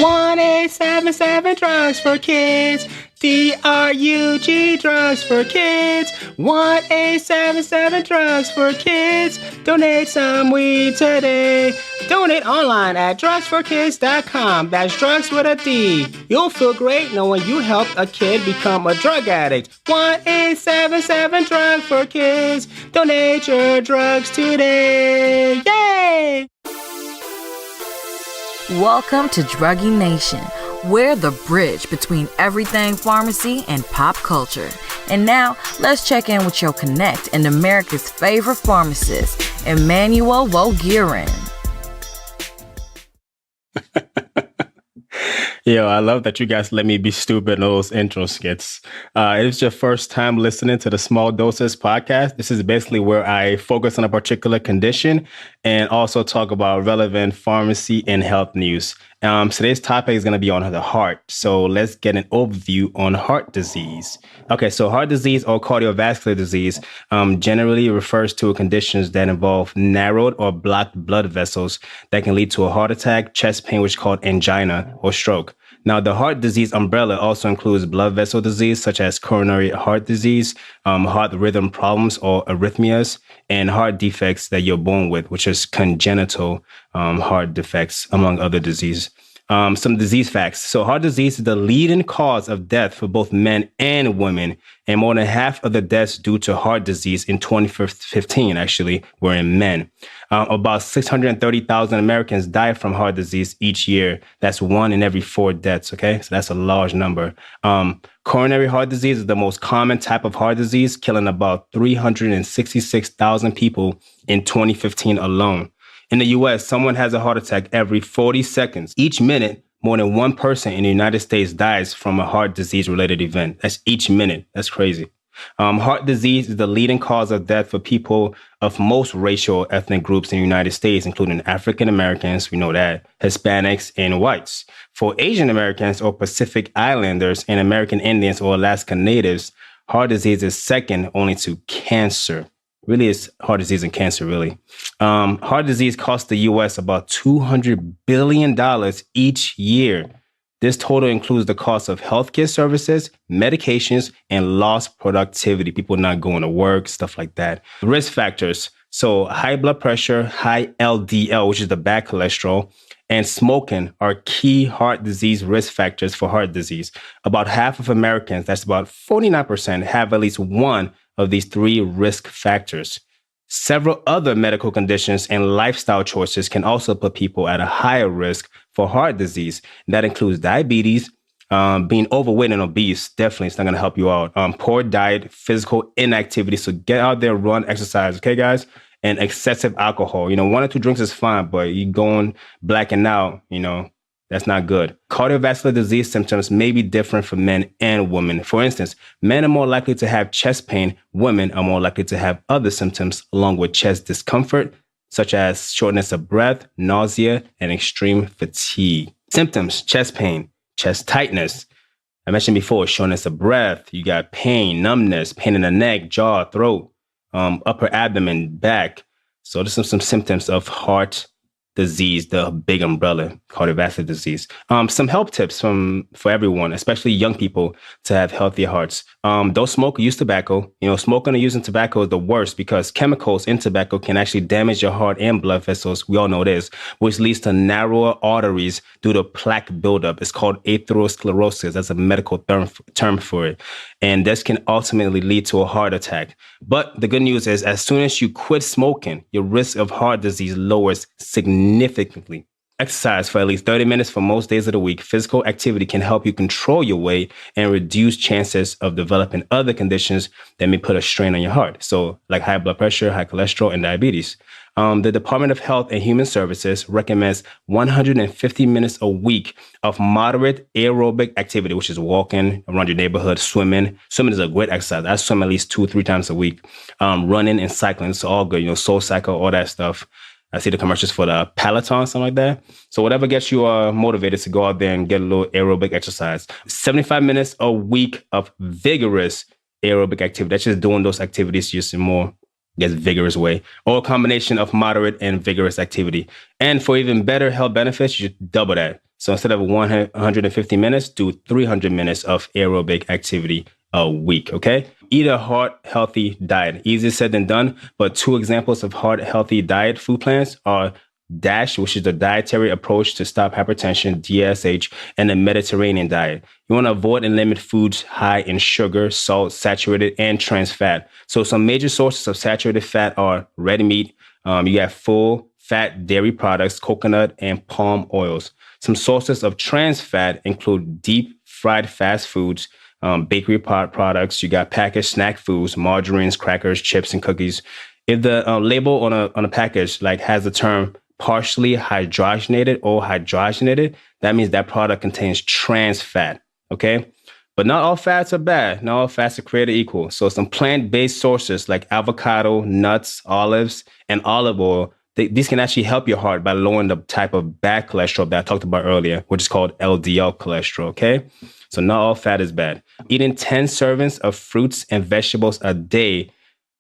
1-877-DRUGS for kids. DRUG drugs for kids. 1-877-DRUGS for kids. Donate some weed today. Donate online at drugsforkids.com. That's drugs with a D. You'll feel great knowing you helped a kid become a drug addict. 1-877-DRUGS for kids. Donate your drugs today. Yay! Welcome to Druggy Nation. We're the bridge between everything pharmacy and pop culture. And now, let's check in with your connect and America's favorite pharmacist, Emmanuel Wogirin. Yo, I love that you guys let me be stupid in those intro skits. If it's your first time listening to the Small Doses podcast, this is basically where I focus on a particular condition and also talk about relevant pharmacy and health news. Today's topic is going to be on the heart. So let's get an overview on heart disease. Okay, so heart disease or cardiovascular disease generally refers to conditions that involve narrowed or blocked blood vessels that can lead to a heart attack, chest pain, which is called angina, or stroke. Now, the heart disease umbrella also includes blood vessel disease, such as coronary heart disease, heart rhythm problems or arrhythmias, and heart defects that you're born with, which is congenital heart defects, among other diseases. Some disease facts. So heart disease is the leading cause of death for both men and women. And more than half of the deaths due to heart disease in 2015, actually, were in men. About 630,000 Americans die from heart disease each year. That's 1 in every 4 deaths, okay? So that's a large number. Coronary heart disease is the most common type of heart disease, killing about 366,000 people in 2015 alone. In the U.S., someone has a heart attack every 40 seconds. Each minute, more than one person in the United States dies from a heart disease-related event. That's each minute. That's crazy. Heart disease is the leading cause of death for people of most racial ethnic groups in the United States, including African Americans, we know that, Hispanics, and whites. For Asian Americans or Pacific Islanders and American Indians or Alaska Natives, heart disease is second only to cancer. Really, it's heart disease and cancer, really. Heart disease costs the U.S. about $200 billion each year. This total includes the cost of healthcare services, medications, and lost productivity. People not going to work, stuff like that. Risk factors. So high blood pressure, high LDL, which is the bad cholesterol, and smoking are key heart disease risk factors for heart disease. About half of Americans, that's about 49%, have at least one of these 3 risk factors. Several other medical conditions and lifestyle choices can also put people at a higher risk for heart disease. That includes diabetes, being overweight and obese. Definitely, it's not going to help you out. Poor diet, physical inactivity. So get out there, run, exercise. Okay, guys? And excessive alcohol. 1 or 2 drinks is fine, but you going blacking out, that's not good. Cardiovascular disease symptoms may be different for men and women. For instance, men are more likely to have chest pain. Women are more likely to have other symptoms along with chest discomfort, such as shortness of breath, nausea, and extreme fatigue. Symptoms: chest pain, chest tightness. I mentioned before, shortness of breath. You got pain, numbness, pain in the neck, jaw, throat, upper abdomen, back. So there's some symptoms of heart disease, the big umbrella, cardiovascular disease. Some help tips for everyone, especially young people, to have healthier hearts. Don't smoke or use tobacco. Smoking or using tobacco is the worst because chemicals in tobacco can actually damage your heart and blood vessels. We all know this, which leads to narrower arteries due to plaque buildup. It's called atherosclerosis. That's a medical term for it. And this can ultimately lead to a heart attack. But the good news is, as soon as you quit smoking, your risk of heart disease lowers significantly. Exercise for at least 30 minutes for most days of the week. Physical activity can help you control your weight and reduce chances of developing other conditions that may put a strain on your heart. So like high blood pressure, high cholesterol, and diabetes. The Department of Health and Human Services recommends 150 minutes a week of moderate aerobic activity, which is walking around your neighborhood, swimming. Swimming is a great exercise. I swim at least 2-3 times a week. Running and cycling, it's all good. Soul cycle, all that stuff. I see the commercials for the Peloton, something like that. So whatever gets you motivated to go out there and get a little aerobic exercise. 75 minutes a week of vigorous aerobic activity. That's just doing those activities just in more, vigorous way. Or a combination of moderate and vigorous activity. And for even better health benefits, you should double that. So instead of 150 minutes, do 300 minutes of aerobic activity a week, okay? Eat a heart-healthy diet. Easier said than done, but 2 examples of heart-healthy diet food plans are DASH, which is the dietary approach to stop hypertension, DSH, and the Mediterranean diet. You want to avoid and limit foods high in sugar, salt, saturated, and trans fat. So some major sources of saturated fat are red meat. You have full fat dairy products, coconut, and palm oils. Some sources of trans fat include deep fried fast foods, bakery products. You got packaged snack foods, margarines, crackers, chips, and cookies. If the label on a package like has the term partially hydrogenated or hydrogenated, that means that product contains trans fat. Okay. But not all fats are bad. Not all fats are created equal. So some plant-based sources like avocado, nuts, olives, and olive oil, these can actually help your heart by lowering the type of bad cholesterol that I talked about earlier, which is called LDL cholesterol. Okay. So not all fat is bad. Eating 10 servings of fruits and vegetables a day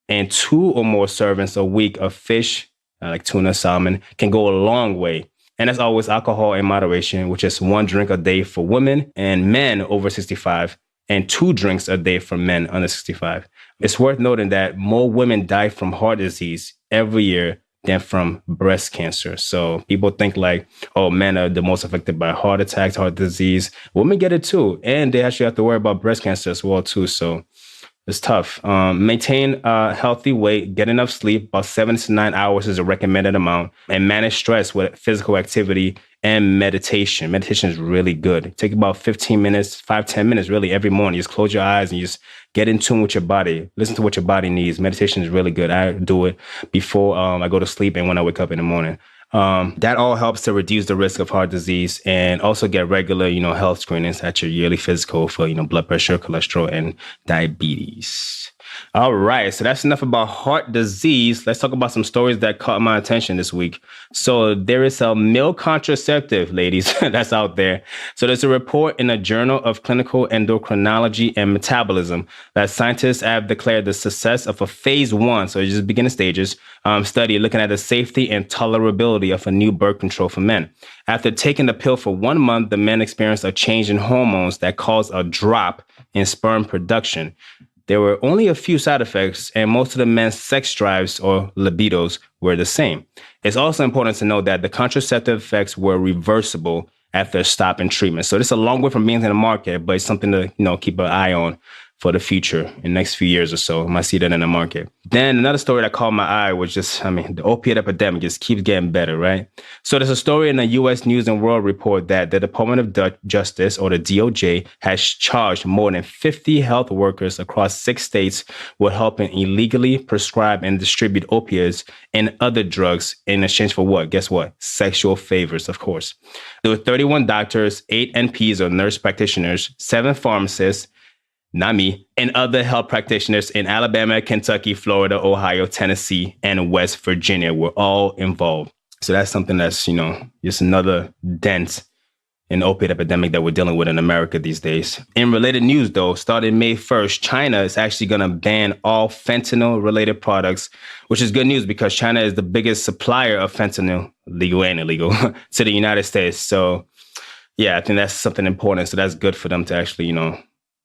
and 2 or more servings a week of fish, like tuna, salmon, can go a long way. And as always, alcohol in moderation, which is 1 drink a day for women and men over 65, and 2 drinks a day for men under 65. It's worth noting that more women die from heart disease every year than from breast cancer. So people think like, oh, men are the most affected by heart attacks, heart disease. Women get it too. And they actually have to worry about breast cancer as well too. So it's tough. Maintain a healthy weight, get enough sleep. About 7 to 9 hours is a recommended amount. And manage stress with physical activity and meditation. Meditation is really good. Take about 15 minutes, 5-10 minutes really every morning. Just close your eyes and you just get in tune with your body. Listen to what your body needs. Meditation is really good. I do it before I go to sleep and when I wake up in the morning. That all helps to reduce the risk of heart disease and also get regular, health screenings at your yearly physical for, blood pressure, cholesterol, and diabetes. All right. So that's enough about heart disease. Let's talk about some stories that caught my attention this week. So there is a male contraceptive, ladies, that's out there. So there's a report in the Journal of Clinical Endocrinology and Metabolism that scientists have declared the success of a phase 1, so it's just beginning stages, study looking at the safety and tolerability of a new birth control for men. After taking the pill for 1 month, the men experienced a change in hormones that caused a drop in sperm production. There were only a few side effects, and most of the men's sex drives or libidos were the same. It's also important to note that the contraceptive effects were reversible after stopping treatment. So this is a long way from being in the market, but it's something to keep an eye on for the future in the next few years or so. I might see that in the market. Then another story that caught my eye was the opiate epidemic just keeps getting better, right? So there's a story in the U.S. News and World Report that the Department of Justice, or the DOJ, has charged more than 50 health workers across 6 states with helping illegally prescribe and distribute opiates and other drugs in exchange for what? Guess what? Sexual favors, of course. There were 31 doctors, 8 NPs or nurse practitioners, 7 pharmacists, not me, and other health practitioners in Alabama, Kentucky, Florida, Ohio, Tennessee, and West Virginia were all involved. So that's something that's, just another dent in the opiate epidemic that we're dealing with in America these days. In related news, though, starting May 1st, China is actually going to ban all fentanyl-related products, which is good news because China is the biggest supplier of fentanyl, legal and illegal, to the United States. So, yeah, I think that's something important. So that's good for them to actually,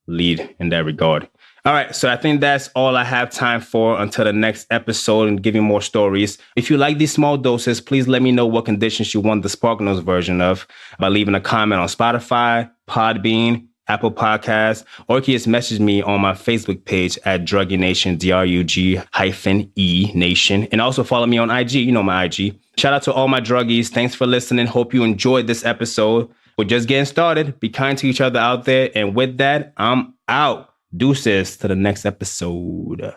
lead in that regard. All right, so I think that's all I have time for until the next episode and giving more stories. If you like these small doses, please let me know what conditions you want the Spark Notes version of by leaving a comment on Spotify, Podbean, Apple Podcasts, or you can just message me on my Facebook page at Druggy Nation, DRUG-E Nation, and also follow me on IG. You know my IG. Shout out to all my druggies. Thanks for listening. Hope you enjoyed this episode. We're just getting started. Be kind to each other out there. And with that, I'm out. Deuces to the next episode.